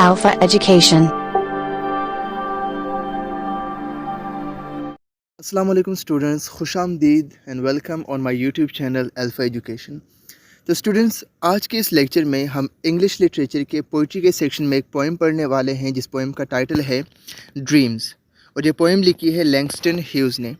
Alpha Education. अस्सलाम वालेकुम students, खुशामदीद and welcome on my YouTube channel Alpha Education. तो स्टूडेंट्स, आज के इस लेक्चर में हम इंग्लिश लिटरेचर के पोइट्री के सेक्शन में एक पोएम पढ़ने वाले हैं जिस पोएम का टाइटल है ड्रीम्स, और ये पोएम लिखी है लैंगस्टन ह्यूज़ ने।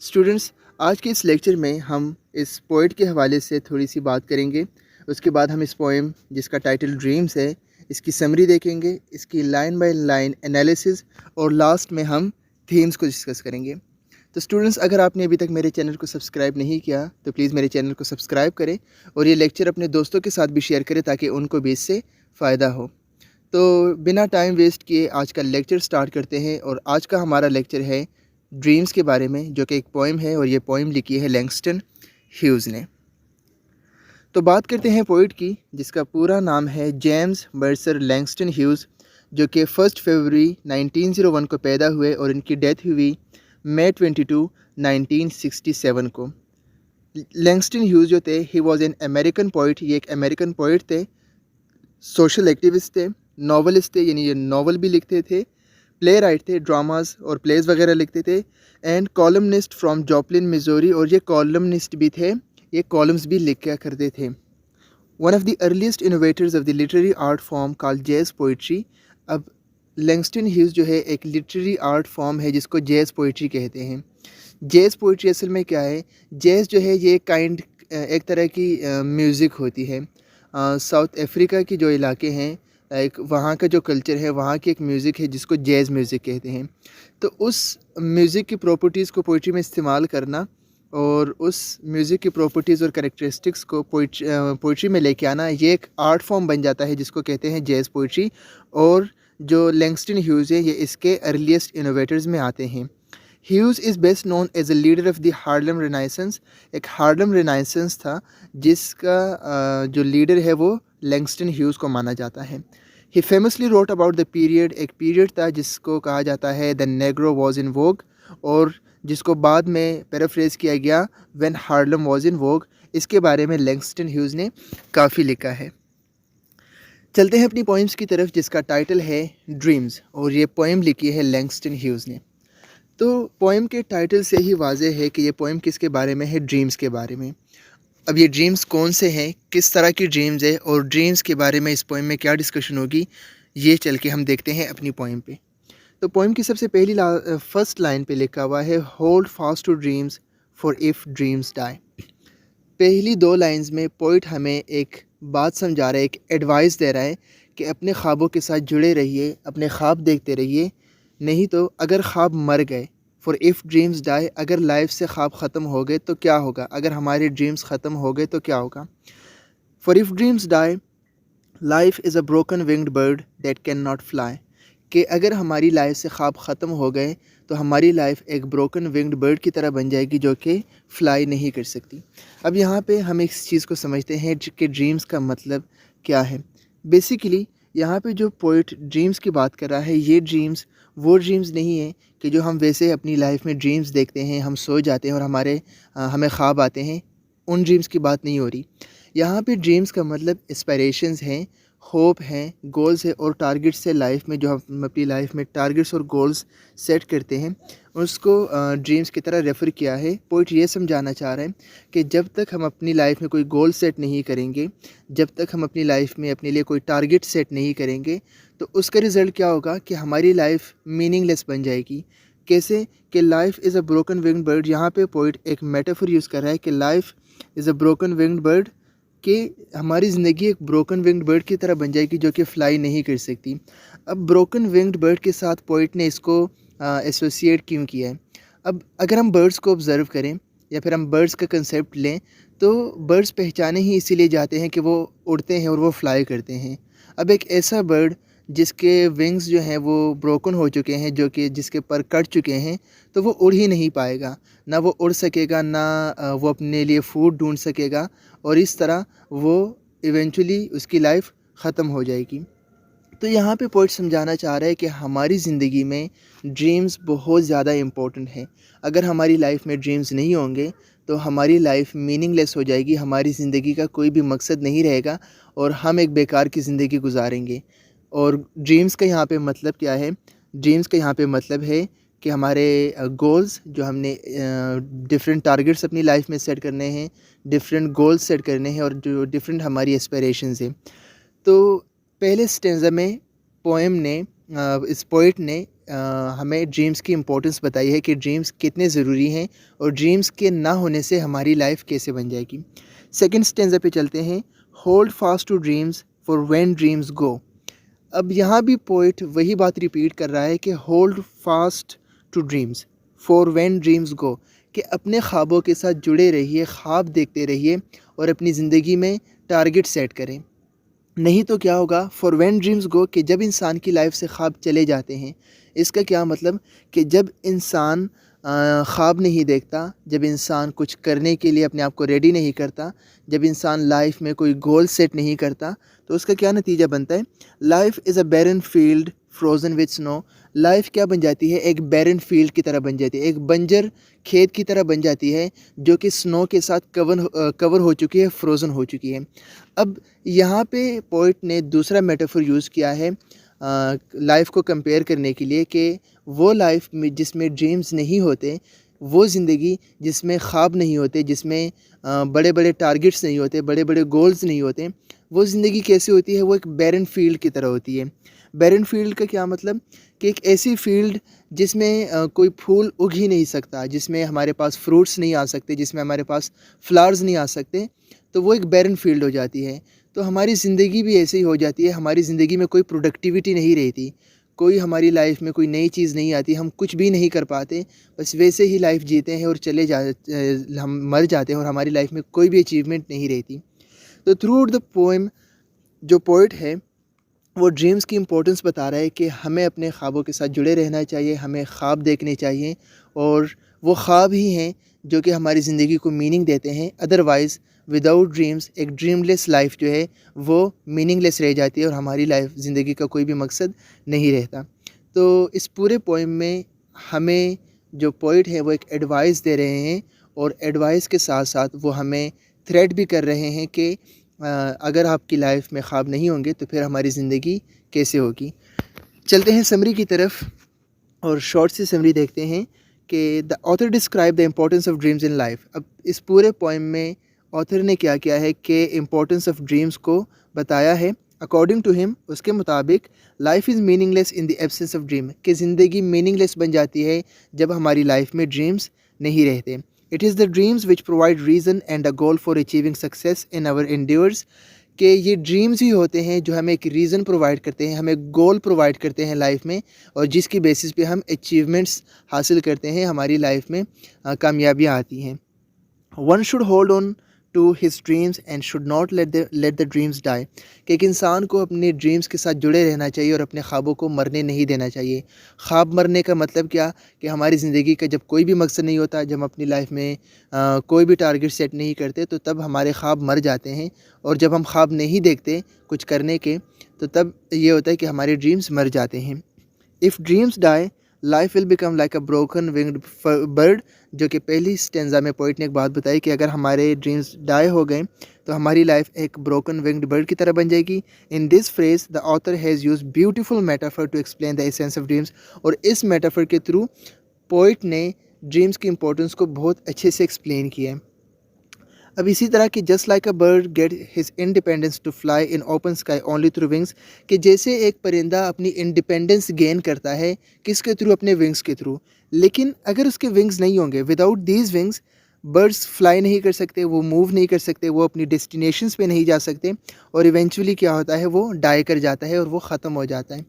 स्टूडेंट्स, आज के इस लेक्चर में हम इस पोइट के हवाले से थोड़ी सी बात करेंगे। उसके बाद हम इस पोएम जिसका टाइटल ड्रीम्स है इसकी समरी देखेंगे, इसकी लाइन बाय लाइन एनालिसिस, और लास्ट में हम थीम्स को डिस्कस करेंगे। तो स्टूडेंट्स, अगर आपने अभी तक मेरे चैनल को सब्सक्राइब नहीं किया तो प्लीज़ मेरे चैनल को सब्सक्राइब करें और ये लेक्चर अपने दोस्तों के साथ भी शेयर करें ताकि उनको भी इससे फ़ायदा हो। तो बिना टाइम वेस्ट किए आज का लेक्चर स्टार्ट करते हैं, और आज का हमारा लेक्चर है ड्रीम्स के बारे में, जो कि एक पोएम है, और ये पोएम लिखी है लैंगस्टन ह्यूज़ ने। तो बात करते हैं पोइट की, जिसका पूरा नाम है जेम्स मर्सर लैंगस्टन ह्यूज़, जो कि 1 फरवरी 1901 को पैदा हुए और इनकी डेथ हुई मई 22, 1967 को। लैंगस्टन ह्यूज़ जो थे, he was an American poet, ये एक अमेरिकन पोइट थे, सोशल एक्टिविस्ट थे, नॉवलिस्ट थे, यानी ये नॉवल भी लिखते थे, प्ले राइट थे, ड्रामास और प्लेस वगैरह लिखते थे, and columnist from Joplin Missouri, और ये कॉलमनिस्ट भी थे, ये कॉलम्स भी लिखा करते थे। One of the earliest innovators of the literary art form called jazz poetry. अब लैंगस्टन ह्यूज़ जो है एक लिटरेरी आर्ट फॉर्म है जिसको जैज़ पोइट्री कहते हैं। जैज़ पोइट्री असल में क्या है? जैज़ जो है ये एक तरह की म्यूज़िक होती है। साउथ अफ्रीका की जो इलाके हैं, लाइक वहाँ का जो कल्चर है, वहाँ की एक म्यूज़िक है जिसको जैज़ म्यूज़िक कहते हैं। तो उस म्यूज़िक की प्रॉपर्टीज़ को पोइट्री में इस्तेमाल करना और उस म्यूज़िक की प्रॉपर्टीज़ और कैरेक्टरिस्टिक्स को पोइट्री में लेके आना, ये एक आर्ट फॉर्म बन जाता है जिसको कहते हैं जैज़ पोइट्री। और जो लैंगस्टन ह्यूज़ है, ये इसके अर्लीस्ट इनोवेटर्स में आते हैं। Hughes is best known as a leader of the Harlem Renaissance. एक हार्लम रेनाइसेंस था जिसका जो लीडर है वो लैंगस्टन ह्यूज़ को माना जाता है। He famously wrote about the period, एक पीरियड था जिसको कहा जाता है the Negro was in vogue, और जिसको बाद में पैराफ्रेज किया गया व्हेन हार्लम वॉज इन वोग। इसके बारे में लैंगस्टन ह्यूज़ ने काफ़ी लिखा है। चलते हैं अपनी पोइम्स की तरफ, जिसका टाइटल है ड्रीम्स, और ये पोएम लिखी है लैंगस्टन ह्यूज़ ने। तो पोएम के टाइटल से ही वाज़ेह है कि ये पोएम किसके बारे में है? ड्रीम्स के बारे में। अब ये ड्रीम्स कौन से हैं, किस तरह की ड्रीम्स है, और ड्रीम्स के बारे में इस पोएम में क्या डिस्कशन होगी, ये चल के हम देखते हैं अपनी पोएम पे। तो पोएम की सबसे पहली फर्स्ट लाइन पे लिखा हुआ है hold fast to dreams for if dreams die. पहली 2 लाइंस में पोइट हमें एक बात समझा रहा है, एक एडवाइस दे रहा है कि अपने ख्वाबों के साथ जुड़े रहिए, अपने ख्वाब देखते रहिए, नहीं तो अगर ख्वाब मर गए, फॉर इफ़ ड्रीम्स डाई, अगर लाइफ से ख्वाब ख़त्म हो गए तो क्या होगा, अगर हमारे ड्रीम्स ख़त्म हो गए तो क्या होगा। For if dreams die life is a broken winged bird that can not fly, कि अगर हमारी लाइफ से ख्वाब ख़त्म हो गए तो हमारी लाइफ एक ब्रोकन विंग्ड बर्ड की तरह बन जाएगी जो कि फ़्लाई नहीं कर सकती। अब यहाँ पे हम इस चीज़ को समझते हैं कि ड्रीम्स का मतलब क्या है। बेसिकली यहाँ पे जो पोइट ड्रीम्स की बात कर रहा है, ये ड्रीम्स वो ड्रीम्स नहीं है कि जो हम वैसे अपनी लाइफ में ड्रीम्स देखते हैं, हम सो जाते हैं और हमें ख्वाब आते हैं, उन ड्रीम्स की बात नहीं हो रही। यहाँ पे ड्रीम्स का मतलब एस्पायरेशंस हैं, होप हैं, गोल्स है, और टारगेट्स है लाइफ में। जो हम अपनी लाइफ में टारगेट्स और गोल्स सेट करते हैं उसको ड्रीम्स की तरह रेफ़र किया है। पोइट ये समझाना चाह रहे हैं कि जब तक हम अपनी लाइफ में कोई गोल सेट नहीं करेंगे, जब तक हम अपनी लाइफ में अपने लिए कोई टारगेट सेट नहीं करेंगे, तो उसका रिज़ल्ट क्या होगा कि हमारी लाइफ मीनिंगलेस बन जाएगी। कैसे? कि life is a broken winged bird. यहाँ पे पोइट एक मेटाफर यूज़ कर रहा है कि life is a broken winged bird, कि हमारी ज़िंदगी एक ब्रोकन विंग्ड बर्ड की तरह बन जाएगी जो कि फ़्लाई नहीं कर सकती। अब ब्रोकन विंग्ड बर्ड के साथ पोइट ने इसको एसोसिएट क्यों किया है? अब अगर हम बर्ड्स को ऑब्ज़र्व करें या फिर हम बर्ड्स का कंसेप्ट लें, तो बर्ड्स पहचाने ही इसीलिए जाते हैं कि वो उड़ते हैं और वो फ़्लाई करते हैं। अब एक ऐसा बर्ड जिसके विंग्स जो हैं वो ब्रोकन हो चुके हैं, जो कि जिसके पर कट चुके हैं, तो वो उड़ ही नहीं पाएगा, ना वो उड़ सकेगा, ना वो अपने लिए फूड ढूंढ सकेगा, और इस तरह वो इवेंचुअली उसकी लाइफ ख़त्म हो जाएगी। तो यहाँ पे पोइट समझाना चाह रहा है कि हमारी ज़िंदगी में ड्रीम्स बहुत ज़्यादा इम्पोर्टेंट हैं। अगर हमारी लाइफ में ड्रीम्स नहीं होंगे तो हमारी लाइफ मीनिंगलेस हो जाएगी, हमारी ज़िंदगी का कोई भी मकसद नहीं रहेगा और हम एक बेकार की ज़िंदगी गुजारेंगे। और ड्रीम्स का यहाँ पे मतलब क्या है? ड्रीम्स का यहाँ पे मतलब है कि हमारे गोल्स जो हमने डिफरेंट टारगेट्स अपनी लाइफ में सेट करने हैं, डिफरेंट गोल्स सेट करने हैं और जो डिफरेंट हमारी एस्पिरेशंस हैं। तो पहले स्टेंजा में पोएम ने इस पोइट ने हमें ड्रीम्स की इम्पोर्टेंस बताई है कि ड्रीम्स कितने ज़रूरी हैं और ड्रीम्स के ना होने से हमारी लाइफ कैसे बन जाएगी। सेकंड स्टेंजा पे चलते हैं, hold fast to dreams for when dreams go. अब यहाँ भी पोइट वही बात रिपीट कर रहा है कि hold fast to dreams for when dreams go, कि अपने ख्वाबों के साथ जुड़े रहिए, ख्वाब देखते रहिए और अपनी ज़िंदगी में टारगेट सेट करें। नहीं तो क्या होगा, फॉर व्हेन ड्रीम्स गो, कि जब इंसान की लाइफ से ख्वाब चले जाते हैं। इसका क्या मतलब कि जब इंसान ख्वाब नहीं देखता, जब इंसान कुछ करने के लिए अपने आप को रेडी नहीं करता, जब इंसान लाइफ में कोई गोल सेट नहीं करता, तो उसका क्या नतीजा बनता है? Life is a barren field frozen with snow. Life क्या बन जाती है? एक बैरन फील्ड की तरह बन जाती है, एक बंजर खेत की तरह बन जाती है जो कि स्नो के साथ कवर हो चुकी है, फ्रोज़न हो चुकी है। अब यहाँ पे पोइट ने दूसरा मेटाफर यूज़ किया है लाइफ को कंपेयर करने के लिए, कि वो लाइफ में जिसमें ड्रीम्स नहीं होते, वो ज़िंदगी जिसमें ख्वाब नहीं होते, जिसमें बड़े बड़े टारगेट्स नहीं होते, बड़े बड़े गोल्स नहीं होते, वो ज़िंदगी कैसी होती है? वो एक बैरन फील्ड की तरह होती है। बैरन फील्ड का क्या मतलब? कि एक ऐसी फील्ड जिसमें कोई फूल उग ही नहीं सकता, जिसमें हमारे पास फ्रूट्स नहीं आ सकते, जिसमें हमारे पास फ्लावर्स नहीं आ सकते, तो वो एक बैरन फील्ड हो जाती है। तो हमारी ज़िंदगी भी ऐसे ही हो जाती है, हमारी ज़िंदगी में कोई प्रोडक्टिविटी नहीं रहती, कोई हमारी लाइफ में कोई नई चीज़ नहीं आती, हम कुछ भी नहीं कर पाते, बस वैसे ही लाइफ जीते हैं और हम मर जाते हैं और हमारी लाइफ में कोई भी अचीवमेंट नहीं रहती। तो थ्रू आउट द पोएम जो पोइट है वो ड्रीम्स की इम्पोर्टेंस बता रहा है कि हमें अपने ख्वाबों के साथ जुड़े रहना चाहिए, हमें ख्वाब देखने चाहिए और वो ख्वाब ही हैं जो कि हमारी ज़िंदगी को मीनिंग देते हैं। अदरवाइज़ विदाउट ड्रीम्स एक ड्रीमलेस लाइफ जो है वो मीनिंगलेस रह जाती है और हमारी लाइफ ज़िंदगी का कोई भी मकसद नहीं रहता। तो इस पूरे पोएम में हमें जो पोइट है वो एक एडवाइस दे रहे हैं और एडवाइस के साथ साथ वो हमें थ्रेट भी कर रहे हैं कि अगर आपकी लाइफ में ख्वाब नहीं होंगे तो फिर हमारी ज़िंदगी कैसे होगी। चलते हैं समरी की तरफ और शॉर्ट सी समरी देखते हैं कि the author describe the importance of dreams in life. अब इस पूरे पोएम में ऑथर ने क्या किया है कि इम्पोर्टेंस ऑफ ड्रीम्स को बताया है। अकॉर्डिंग टू हिम, उसके मुताबिक, life is meaningless in the absence of dream, कि ज़िंदगी मीनिंगलेस बन जाती है जब हमारी लाइफ में ड्रीम्स नहीं रहते। It is the dreams which provide reason and a goal for achieving success in our endeavours, कि ये ड्रीम्स ही होते हैं जो हमें एक रीज़न प्रोवाइड करते हैं, हमें गोल प्रोवाइड करते हैं लाइफ में, और जिसकी बेसिस पे हम अचीवमेंट्स हासिल करते हैं, हमारी लाइफ में कामयाबियाँ आती हैं। One should hold on to his dreams and should not let the dreams die, कि एक इंसान को अपने ड्रीम्स के साथ जुड़े रहना चाहिए और अपने ख्वाबों को मरने नहीं देना चाहिए। ख्वाब मरने का मतलब क्या? कि हमारी ज़िंदगी का जब कोई भी मकसद नहीं होता, जब हम अपनी लाइफ में कोई भी टारगेट सेट नहीं करते, तो तब हमारे ख्वाब मर जाते हैं। और जब हम ख्वाब नहीं देखते कुछ करने के, तो तब ये होता है कि हमारे ड्रीम्स मर जाते हैं। If dreams die life will become like a broken winged bird, जो कि पहली स्टेंजा में पोइट ने एक बात बताई कि अगर हमारे ड्रीम्स डाई हो गए तो हमारी लाइफ एक ब्रोकन विंग्ड बर्ड की तरह बन जाएगी। In this phrase the author has use beautiful metaphor to explain the essence of dreams, और इस मेटाफर के थ्रू पोइट ने ड्रीम्स की इंपॉर्टेंस को बहुत अच्छे से एक्सप्लेन किया है। अब इसी तरह कि just like a bird get his independence to fly in open sky only through wings, कि जैसे एक परिंदा अपनी इंडिपेंडेंस गेन करता है किसके थ्रू? अपने विंग्स के थ्रू। लेकिन अगर उसके विंग्स नहीं होंगे, without these wings birds fly नहीं कर सकते, वो मूव नहीं कर सकते, वो अपनी डेस्टिनेशंस पे नहीं जा सकते, और इवेंचुअली क्या होता है? वो डाई कर जाता है और वो ख़त्म हो जाता है।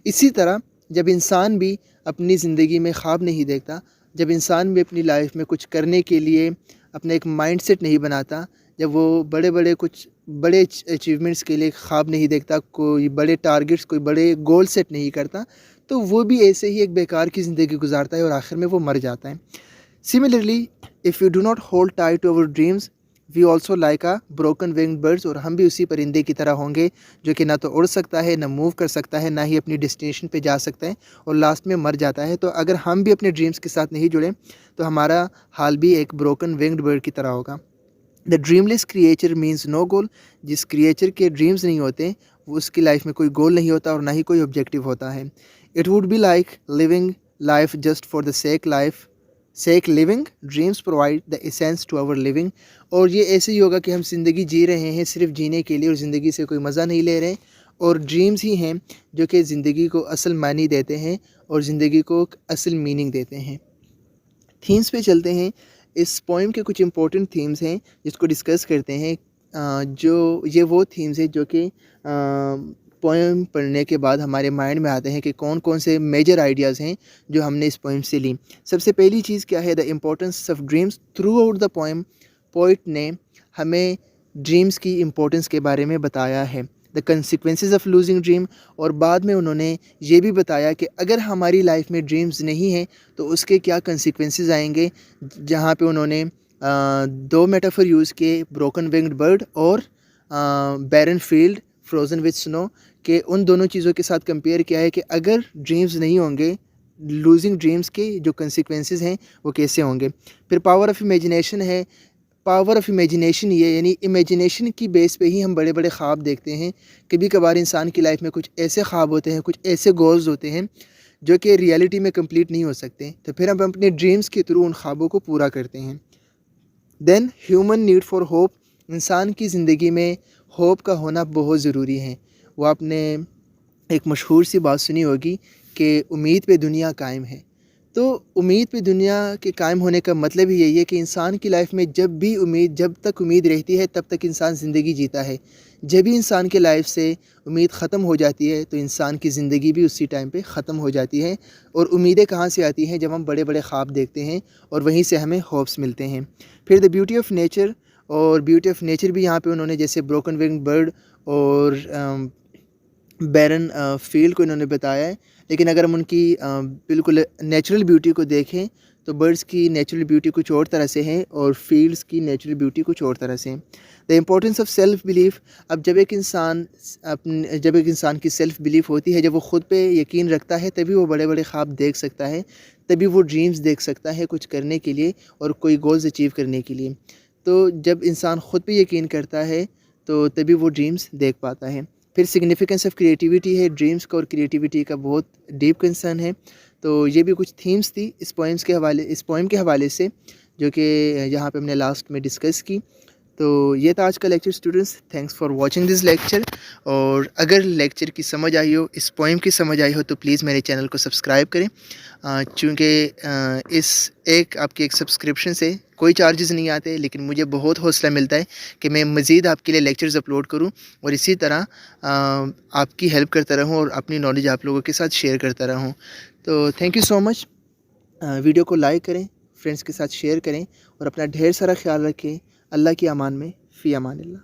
इसी तरह जब इंसान भी अपनी ज़िंदगी में ख्वाब नहीं देखता, जब इंसान भी अपनी लाइफ में कुछ करने के लिए अपना एक माइंडसेट नहीं बनाता, जब वो बड़े अचीवमेंट्स के लिए ख्वाब नहीं देखता, कोई बड़े टारगेट्स, कोई बड़े गोल सेट नहीं करता, तो वो भी ऐसे ही एक बेकार की ज़िंदगी गुजारता है और आखिर में वो मर जाता है। Similarly, if you do not hold tight to our dreams we also like a broken winged birds, और हम भी उसी परिंदे की तरह होंगे जो कि ना तो उड़ सकता है, ना मूव कर सकता है, ना ही अपनी डेस्टिनेशन पे जा सकता है और लास्ट में मर जाता है। तो अगर हम भी अपने ड्रीम्स के साथ नहीं जुड़े तो हमारा हाल भी एक ब्रोकन विंग्ड बर्ड की तरह होगा। The dreamless creature means no goal, जिस क्रिएचर के ड्रीम्स नहीं होते उसकी लाइफ में कोई गोल नहीं होता और ना ही कोई ऑब्जेक्टिव होता है। It would be like living life just for the sake living, dreams provide the essence to our living. और ये ऐसे ही होगा कि हम ज़िंदगी जी रहे हैं सिर्फ जीने के लिए और ज़िंदगी से कोई मज़ा नहीं ले रहे, और ड्रीम्स ही हैं जो कि ज़िंदगी को असल मानी देते हैं और ज़िंदगी को असल मीनिंग देते हैं। थीम्स पे चलते हैं। इस पोएम के कुछ इंपॉर्टेंट थीम्स हैं जिसको डिस्कस करते हैं। जो ये वो थीम्स हैं जो कि पोएम पढ़ने के बाद हमारे माइंड में आते हैं कि कौन कौन से मेजर आइडियाज़ हैं जो हमने इस पोएम से ली। सबसे पहली चीज़ क्या है, the importance of dreams through out the poem. Poet ने हमें ड्रीम्स की इम्पोर्टेंस के बारे में बताया है, the consequences of losing dream. और बाद में उन्होंने ये भी बताया कि अगर हमारी लाइफ में ड्रीम्स नहीं हैं तो उसके क्या कंसिक्वेंसेस आएंगे, जहाँ पे उन्होंने दो मेटाफर यूज़ किए, ब्रोकन विंग्ड बर्ड और बैरन फील्ड फ्रोज़न विद स्नो, के उन दोनों चीज़ों के साथ कंपेयर किया है कि अगर ड्रीम्स नहीं होंगे, लूजिंग ड्रीम्स के जो कंसिक्वेंसेस हैं वो कैसे होंगे। फिर पावर ऑफ इमेजिनेशन है। पावर ऑफ इमेजिनेशन ये यानी इमेजिनेशन की बेस पे ही हम बड़े बड़े ख्वाब देखते हैं। कभी कभार इंसान की लाइफ में कुछ ऐसे ख्वाब होते हैं, कुछ ऐसे गोल्स होते हैं जो कि रियलिटी में कंप्लीट नहीं हो सकते, तो फिर हम अपने ड्रीम्स के थ्रू उन ख्वाबों को पूरा करते हैं। Then human need for hope. इंसान की ज़िंदगी में होप का होना बहुत ज़रूरी है। वो आपने एक मशहूर सी बात सुनी होगी कि उम्मीद पे दुनिया कायम है। तो उम्मीद पे दुनिया के कायम होने का मतलब ही यही है कि इंसान की लाइफ में जब तक उम्मीद रहती है तब तक इंसान ज़िंदगी जीता है। जब भी इंसान के लाइफ से उम्मीद ख़त्म हो जाती है तो इंसान की ज़िंदगी भी उसी टाइम पे ख़त्म हो जाती है। और उम्मीदें कहाँ से आती हैं, जब हम बड़े बड़े ख्वाब देखते हैं और वहीं से हमें होप्स मिलते हैं। फिर द ब्यूटी ऑफ नेचर, और ब्यूटी ऑफ नेचर भी यहाँ पे उन्होंने जैसे ब्रोकन विंग बर्ड और बैरन फील्ड को इन्होंने बताया है। लेकिन अगर हम उनकी बिल्कुल नेचुरल ब्यूटी को देखें तो बर्ड्स की नेचुरल ब्यूटी कुछ और तरह से है और फील्ड्स की नेचुरल ब्यूटी कुछ और तरह से है। The importance of self belief. अब जब एक इंसान की सेल्फ बिलीफ होती है, जब वो ख़ुद पे यकीन रखता है, तभी वो बड़े बड़े ख्वाब देख सकता है, तभी वो ड्रीम्स देख सकता है कुछ करने के लिए और कोई गोल्स अचीव करने के लिए। तो जब इंसान ख़ुद पे यकीन करता है तो तभी वो ड्रीम्स देख पाता है। फिर सिग्निफिकेंस ऑफ क्रिएटिविटी है। ड्रीम्स का और क्रिएटिविटी का बहुत डीप कंसर्न है। तो ये भी कुछ थीम्स थी इस पोएम के हवाले से, जो कि यहाँ पे हमने लास्ट में डिस्कस की। तो ये था आज का lecture students. Thanks for watching this lecture. और अगर लेक्चर की समझ आई हो, इस पोएम की समझ आई हो, तो प्लीज़ मेरे चैनल को सब्सक्राइब करें। चूँकि आपकी एक सब्सक्रिप्शन से कोई चार्जेस नहीं आते, लेकिन मुझे बहुत हौसला मिलता है कि मैं मज़ीद आपके लिए लेक्चर्स अपलोड करूं और इसी तरह आपकी हेल्प करता रहूं और अपनी नॉलेज आप लोगों के साथ शेयर करता रहूं। तो thank you so much. Video को लाइक करें, फ्रेंड्स के साथ शेयर करें और अपना ढेर सारा ख्याल रखें। अल्लाह की अमान में, फ़ी अमानिल्लाह।